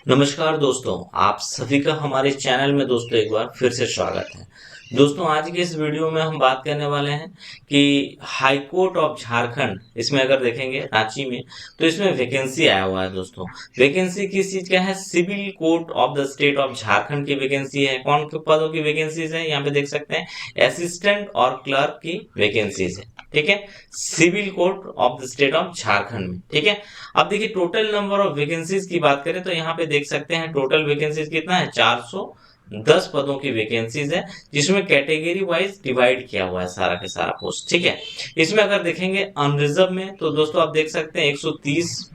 नमस्कार दोस्तों, आप सभी का हमारे चैनल में दोस्तों एक बार फिर से स्वागत है। दोस्तों आज की इस वीडियो में हम बात करने वाले हैं कि हाई कोर्ट ऑफ झारखंड, इसमें अगर देखेंगे रांची में, तो इसमें वैकेंसी आया हुआ है दोस्तों। वैकेंसी किस चीज का है? Civil court of the state of Jharkhand की वैकेंसी है। कौन के पदों की वैकेंसीज है यहाँ पे देख सकते हैं, असिस्टेंट और क्लर्क की वैकेंसीज है। ठीक है, civil court of the state of Jharkhand में। ठीक है, अब देखिए टोटल नंबर ऑफ वैकेंसीज की बात करें तो यहाँ पे देख सकते हैं टोटल वैकेंसीज कितना है, 410 पदों की वैकेंसीज है, जिसमें कैटेगरी वाइज डिवाइड किया हुआ है सारा के सारा पोस्ट। ठीक है, इसमें अगर देखेंगे अनरिजर्व में तो दोस्तों आप देख सकते हैं 130,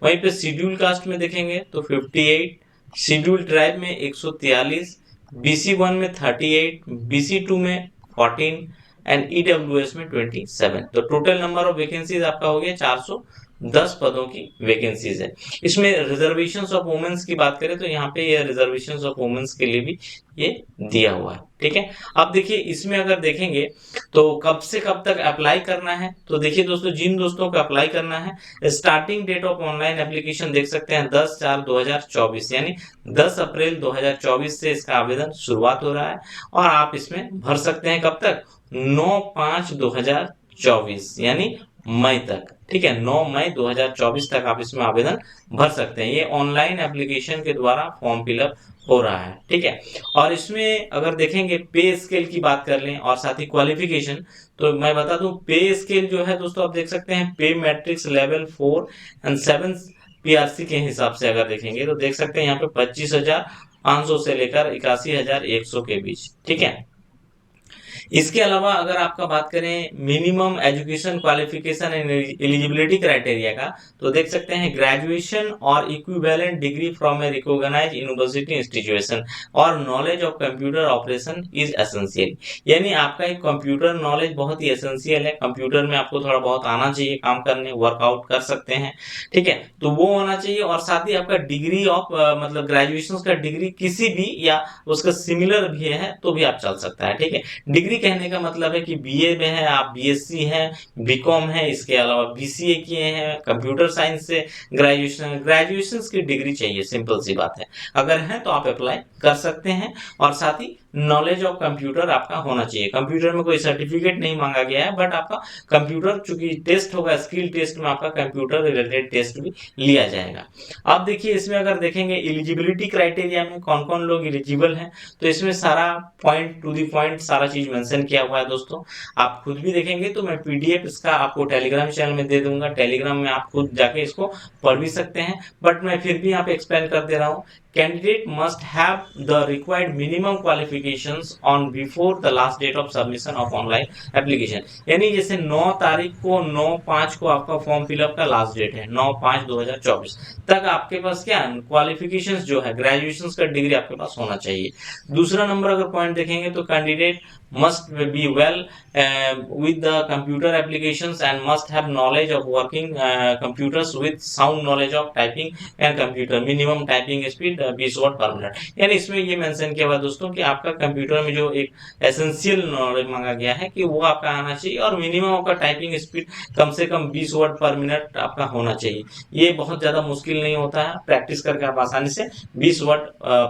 वहीं पे शेड्यूल कास्ट में देखेंगे तो 58, शेड्यूल ट्राइब में 143, बीसी 1 में 38, बीसी 2 में 14 एंड ईडब्ल्यूएस में 27। तो टोटल नंबर ऑफ वैकेंसीज आपका हो गया 410 पदों की वैकेंसीज है। इसमें रिजर्वेशंस ऑफ वुमेन्स की बात करें तो यहाँ पे ये रिजर्वेशंस ऑफ वुमेन्स के लिए भी ये दिया हुआ है। ठीक है, अब देखिए इसमें अगर देखेंगे तो कब से कब तक अप्लाई करना है, तो देखिए दोस्तों जिन दोस्तों को अप्लाई करना है, starting date of online application देख सकते हैं 10/4/2024, यानी 10 अप्रैल 2024 से इसका आवेदन शुरुआत हो रहा है और आप इसमें भर सकते हैं कब तक, 9/5/2024 यानी मई तक। ठीक है, 9 मई 2024 तक आप इसमें आवेदन भर सकते हैं। ये ऑनलाइन एप्लीकेशन के द्वारा फॉर्म फिलअप हो रहा है। ठीक है, और इसमें अगर देखेंगे पे स्केल की बात कर लें और साथ ही क्वालिफिकेशन, तो मैं बता दूं पे स्केल जो है दोस्तों आप देख सकते हैं पे मैट्रिक्स लेवल 4 एंड 7 पीआरसी के हिसाब से अगर देखेंगे तो देख सकते हैं यहाँ पे 25,500 से लेकर 81,100 के बीच। ठीक है, इसके अलावा अगर आपका बात करें minimum education qualification and eligibility criteria का, तो देख सकते हैं ग्रेजुएशन और equivalent degree from a recognised university institution और knowledge of computer operation is essential, यानी आपका एक कंप्यूटर नॉलेज बहुत ही एसेंशियल है। कंप्यूटर में आपको थोड़ा बहुत आना चाहिए, काम करने वर्कआउट कर सकते हैं। ठीक है, तो वो होना चाहिए और साथ ही आपका डिग्री ऑफ मतलब ग्रेजुएशन का डिग्री किसी भी या उसका सिमिलर भी है तो भी आप चल सकता है। ठीक है, डिग्री कहने का मतलब है कि बीए में है, आप बीएससी है, बीकॉम है, इसके अलावा बीसीए किए हैं, कंप्यूटर साइंस से ग्रेजुएशन की डिग्री चाहिए, सिंपल सी बात है। अगर है तो आप अप्लाई कर सकते हैं और साथ ही नॉलेज ऑफ कंप्यूटर आपका होना चाहिए। कंप्यूटर में कोई सर्टिफिकेट नहीं मांगा गया है, बट आपका कंप्यूटर चूंकि टेस्ट होगा, स्किल टेस्ट में आपका कंप्यूटर रिलेटेड टेस्ट भी लिया जाएगा। अब देखिए इसमें अगर देखेंगे एलिजिबिलिटी क्राइटेरिया में कौन कौन लोग एलिजिबल हैं, तो इसमें सारा पॉइंट टू दी पॉइंट सारा चीज मेंशन किया हुआ है दोस्तों। आप खुद भी देखेंगे तो मैं पीडीएफ इसका आपको टेलीग्राम चैनल में दे दूंगा, टेलीग्राम में आप खुद जाके इसको पढ़ भी सकते हैं, बट मैं फिर भी यहाँ पे एक्सप्लेन कर दे रहा हूँ। Candidate must have the required minimum qualifications on before the last date of submission of online application, यानी जैसे 9 तारीख को 9/5 को आपका फॉर्म फिलअप का लास्ट डेट है, 9/5/2024 तक आपके पास क्या क्वालिफिकेशंस जो है ग्रेजुएशन का डिग्री आपके पास होना चाहिए। दूसरा नंबर अगर पॉइंट देखेंगे तो candidate must be well with the computer applications and must have knowledge of working computers with sound knowledge of typing and computer, minimum typing speed 20 word पर मिनट। यानी इसमें ये मेंशन किया हुआ दोस्तों कि आपका कंप्यूटर में जो एक एसेंशियल नॉलेज मांगा गया है कि वो आपका आना चाहिए और मिनिमम आपका टाइपिंग स्पीड कम से कम 20 वर्ड पर मिनट आपका होना चाहिए। ये बहुत ज्यादा मुश्किल नहीं होता है, प्रैक्टिस करके आप आसानी से 20 वर्ड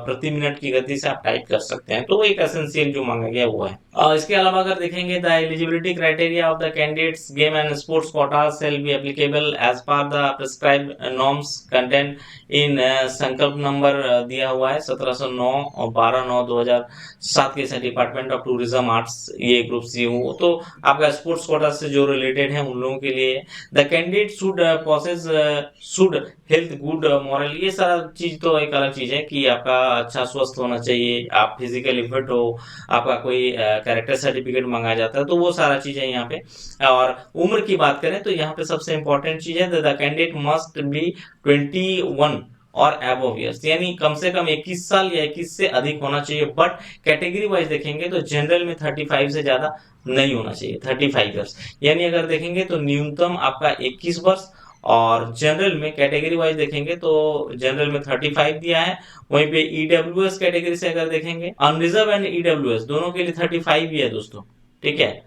प्रति मिनट की गति से आप टाइप कर सकते हैं। तो एक एसेंशियल जो मांगा गया वो है। इसके अलावा अगर देखेंगे the eligibility criteria of the candidates game and sports quota shall be applicable as per the prescribed norms content in संकल्प नंबर दिया हुआ है 1709 और 12/9/2007 के डिपार्टमेंट ऑफ टूरिज्म आर्ट्स, ये ग्रुप सी हो, तो आपका स्पोर्ट्स कोटा से जो रिलेटेड है उन लोगों के लिए। The candidate should possess should health good moral, ये सारा चीज तो एक अलग चीज है कि आपका अच्छा स्वस्थ होना चाहिए, आप फिजिकली फिट हो, आपका कोई कैरेक्टर सर्टिफिकेट मांगा जाता है, तो वो सारा चीज है यहाँ पे। और उम्र की बात करें तो यहाँ पे सबसे इंपॉर्टेंट चीज है द कैंडिडेट मस्ट बी 21 और अबव ईयर्स, यानी कम से कम 21 साल या 21 से अधिक होना चाहिए। बट कैटेगरी वाइज देखेंगे तो जनरल में 35 से ज्यादा नहीं होना चाहिए, 35 ईयर्स, यानी अगर देखेंगे तो न्यूनतम आपका 21 वर्ष और जनरल में कैटेगरी वाइज देखेंगे तो जनरल में 35 दिया है। वहीं पे ईडब्ल्यूएस कैटेगरी से अगर देखेंगे अनरिजर्व एंड ईडब्ल्यूएस दोनों के लिए 35 ही है दोस्तों। ठीक है,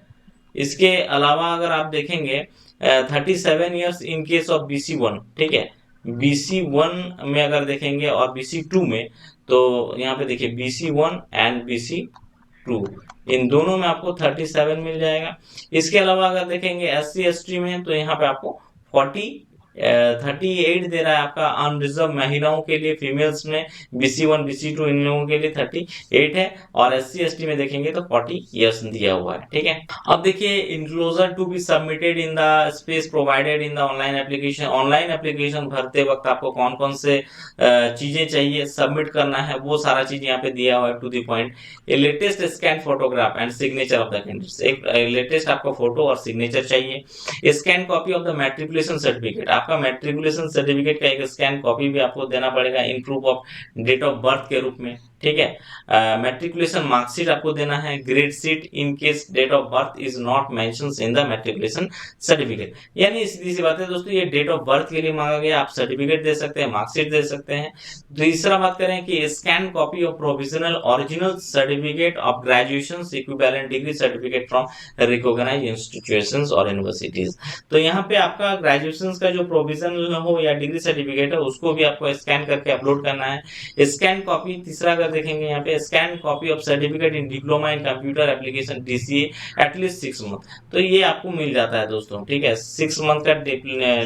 इसके अलावा अगर आप देखेंगे 37 years in case of BC1। ठीक है, BC1 में अगर देखेंगे और BC2 में, तो यहाँ पे देखिए BC1 एंड BC2 इन दोनों में आपको 37 मिल जाएगा। इसके अलावा अगर देखेंगे SC ST में, तो यहाँ पे आपको 38 दे रहा है आपका अनरिजर्व महिलाओं के लिए, फीमेल्स में BC1 BC2 इन लोगों के लिए 38 है, और SC ST में देखेंगे तो 40 इयर्स दिया हुआ है। ठीक है, अब देखिए enclosure to be submitted in the space provided in the online application. Online application भरते वक्त आपको कौन कौन से चीजें चाहिए सबमिट करना है, वो सारा चीज यहाँ पे दिया हुआ है to the point. A latest scan photograph and signature of the candidates, एक लेटेस्ट आपको फोटो और सिग्नेचर चाहिए। Scan copy of the matriculation certificate, आपका मैट्रिकुलेशन सर्टिफिकेट का एक स्कैन कॉपी भी आपको देना पड़ेगा in proof of date of birth के रूप में। ठीक है, मैट्रिकुलेशन मार्कशीट आपको देना है, grade sheet in case date of birth is not mentions in the matriculation certificate. यानी सीधी सी बात है दोस्तों, ये डेट ऑफ बर्थ के लिए मांगा गया, आप सर्टिफिकेट दे सकते हैं, मार्कशीट दे सकते हैं। तीसरा बात करें कि scan copy of provisional original certificate of graduation equivalent degree certificate from recognised institutions और यूनिवर्सिटीज। तो यहाँ पे आपका ग्रेजुएशन का जो प्रोविजनल हो या डिग्री सर्टिफिकेट है, उसको भी आपको स्कैन करके अपलोड करना है। स्कैन कॉपी, तीसरा अगर देखेंगे यहाँ पे scan copy of certificate in diploma in computer application DCA at least 6 month, तो ये आपको मिल जाता है दोस्तों। ठीक है, 6 मंथ का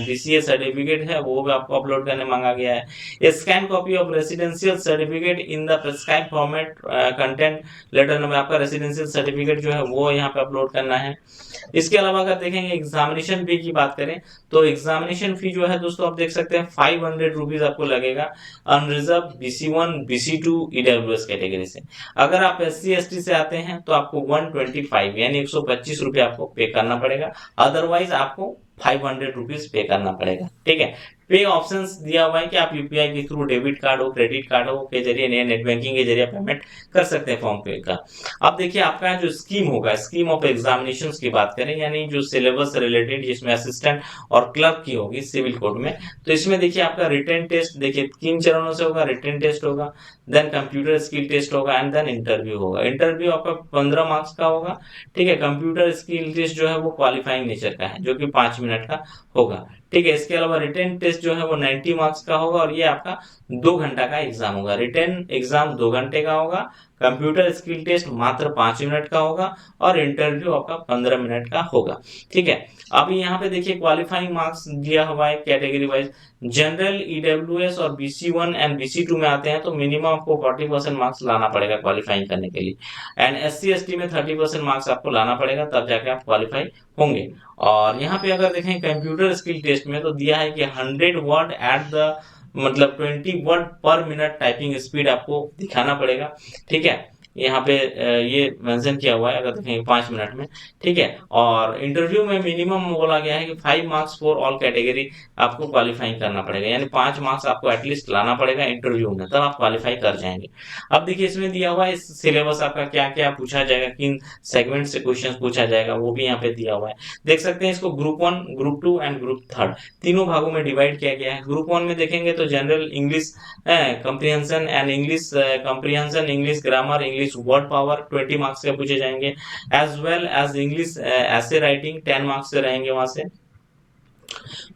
DCA सर्टिफिकेट है, वो भी आपको अपलोड करने मांगा गया है। Scan copy of residential certificate in the prescribed format content letter number, आपका रेसिडेंशियल सर्टिफिकेट जो है वो यहाँ पे अपलोड करना है। इसके अलावा अगर देखेंगे एग्जामिनेशन फी की बात करें, तो एग्जामिनेशन फी जो है दोस्तों आप देख सकते हैं 500 रुपीज आपको लगेगा unreserved BC1 BC2 EWS category से। अगर आप SC ST से आते हैं तो आपको 125 यानी 125 रुपये आपको पे करना पड़ेगा, अदरवाइज आपको 500 रुपीज पे करना पड़ेगा। ठीक है, पे ऑप्शंस दिया हुआ है कि आप यूपीआई के थ्रू डेबिट कार्ड हो, क्रेडिट कार्ड हो के जरिए, नेट बैंकिंग के जरिए पेमेंट कर सकते हैं फॉर्म पे का। अब देखिए आपका जो स्कीम होगा, स्कीम ऑफ एग्जामिनेशन की बात करें, यानी जो सिलेबस रिलेटेड जिसमें असिस्टेंट और क्लर्क की होगी सिविल कोड में, तो इसमें देखिए आपका रिटन टेस्ट देखिए 3 चरणों से होगा। रिटन टेस्ट होगा, देन कंप्यूटर स्किल टेस्ट होगा एंड देन इंटरव्यू होगा। इंटरव्यू आपका 15 मार्क्स का होगा। ठीक है, कंप्यूटर स्किल टेस्ट जो है वो क्वालिफाइंग नेचर का है, जो कि 5 मिनट का होगा। ठीक है, इसके अलावा रिटन टेस्ट जो है वो 90 मार्क्स का होगा, और ये आपका 2 घंटा का एग्जाम होगा। रिटन एग्जाम 2 घंटे का होगा, कंप्यूटर स्किल टेस्ट मात्र 5 मिनट का होगा, और इंटरव्यू आपका 15 मिनट का होगा। ठीक है, अभी यहाँ पे देखिए क्वालिफाइंग मार्क्स दिया हुआ है कैटेगरी वाइज। जनरल EWS और BC1 एंड BC2 में आते हैं तो मिनिमम आपको 40% मार्क्स लाना पड़ेगा क्वालिफाइंग करने के लिए, एंड SC ST में 30% मार्क्स आपको लाना पड़ेगा, तब जाके आप क्वालिफाई होंगे। और यहाँ पे अगर देखें कंप्यूटर स्किल टेस्ट में तो दिया है कि 100 वर्ड एट द मतलब 20 वर्ड पर मिनट टाइपिंग स्पीड आपको दिखाना पड़ेगा। ठीक है, यहाँ पे ये मेंशन किया हुआ है अगर देखेंगे 5 मिनट में। ठीक है, और इंटरव्यू में मिनिमम बोला गया है कि 5 मार्क्स फॉर ऑल कैटेगरी आपको क्वालिफाइंग करना पड़ेगा, यानी 5 मार्क्स आपको एटलीस्ट लाना पड़ेगा इंटरव्यू में, तब आप क्वालिफाई कर जाएंगे। अब देखिए इसमें दिया हुआ है इस सिलेबस आपका क्या क्या पूछा जाएगा, किन सेगमेंट से क्वेश्चन पूछा जाएगा, वो भी यहाँ पे दिया हुआ है। देख सकते हैं इसको ग्रुप 1, ग्रुप 2 एंड ग्रुप 3 तीनों भागों में डिवाइड किया गया है। ग्रुप 1 में देखेंगे तो general English comprehension and English comprehension, English grammar, English word power 20 marks के पूछे जाएंगे, एज वेल एज इंग्लिश ऐसे राइटिंग 10 मार्क्स से रहेंगे वहां से।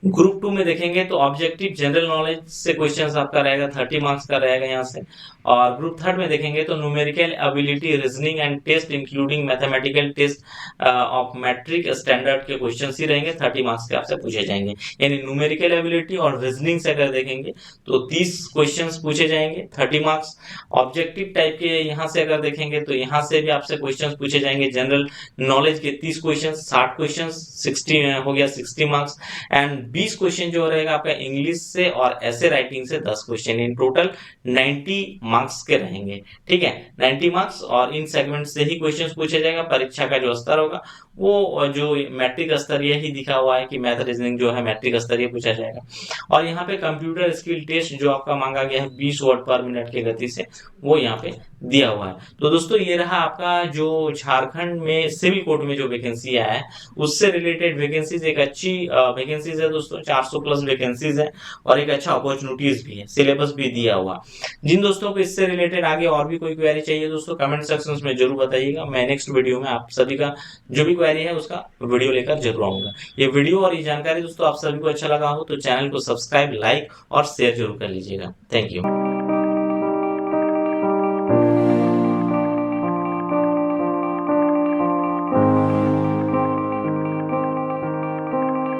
ग्रुप 2 में देखेंगे तो ऑब्जेक्टिव जनरल नॉलेज से क्वेश्चंस आपका रहेगा, 30 मार्क्स का रहेगा यहाँ से। और ग्रुप 3 में देखेंगे तो numerical ability, reasoning and test including mathematical test of matric standard के क्वेश्चंस ही रहेंगे, 30 मार्क्स के आपसे पूछे जाएंगे। यानी न्यूमेरिकल एबिलिटी और रीजनिंग से अगर देखेंगे तो 30 क्वेश्चंस पूछे जाएंगे, 30 मार्क्स। ऑब्जेक्टिव टाइप के यहाँ से अगर देखेंगे तो यहाँ से भी आपसे क्वेश्चंस पूछे जाएंगे, जनरल नॉलेज के 30 क्वेश्चन, 60 क्वेश्चन, 60 हो गया 60 मार्क्स। एंड 20 क्वेश्चन जो रहेगा आपका इंग्लिश से और ऐसे राइटिंग से 10 क्वेश्चन, इन टोटल 90 मार्क्स के रहेंगे। ठीक है, 90 मार्क्स, और इन सेगमेंट से ही क्वेश्चंस पूछे जाएगा। परीक्षा का जो स्तर होगा वो जो मैट्रिक स्तरीय ही दिखा हुआ है कि मैथ रीजनिंग जो है मैट्रिक स्तरीय पूछा जाएगा। और यहाँ पे कंप्यूटर स्किल टेस्ट जो आपका मांगा गया है 20 वर्ड पर मिनट की गति से, वो यहाँ पे दिया हुआ है। तो दोस्तों ये रहा आपका जो झारखंड में सिविल कोर्ट में जो वैकेंसी आया है उससे रिलेटेड वैकेंसीज, एक अच्छी वैकेंसी वैकेंसीज है दोस्तों, 400 प्लस वैकेंसीज है और एक अच्छा अपॉर्चुनिटीज भी है, सिलेबस भी दिया हुआ। जिन दोस्तों को इससे रिलेटेड आगे और भी कोई क्वेरी चाहिए दोस्तों, कमेंट सेक्शन में जरूर बताइएगा। मैं नेक्स्ट वीडियो में आप सभी का जो भी क्वेरी है उसका वीडियो लेकर जरूर आऊंगा। ये वीडियो और ये जानकारी दोस्तों आप सभी को अच्छा लगा हो तो चैनल को सब्सक्राइब, लाइक और शेयर जरूर कर लीजिएगा। Thank you.